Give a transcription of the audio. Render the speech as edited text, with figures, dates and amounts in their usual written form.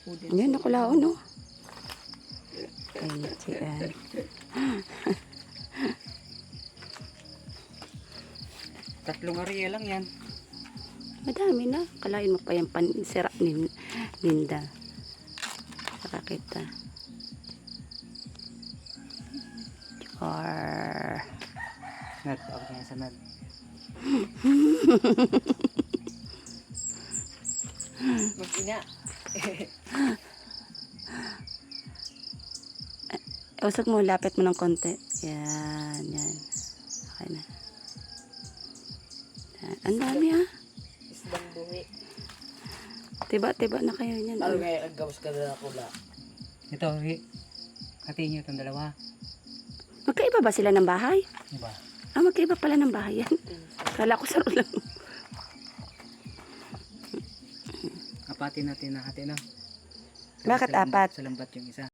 Yan, nakulaon, no? Ay, siyan. Tatlong area lang yan. Madami na. Kalain mo pa yung pansira ni Linda. Nakakita. Char. Nat, ako kaya sa nat. Mag-ina. Usok mo, lapit mo ng konti. Yan, yan. Okay na. Yan. Ang dami, ah. Isdang buhi. Tiba-tiba na kayo niyan. Talo ngayon, naggawas ka na kula. Ito, hatiin nyo itong dalawa. Magkaiba ba sila ng bahay? Diba? Ah, magkaiba pala ng bahay yan. Kala ko saro lang. Apatin natin na hati na. Bakit apat? Sa lambat yung isa.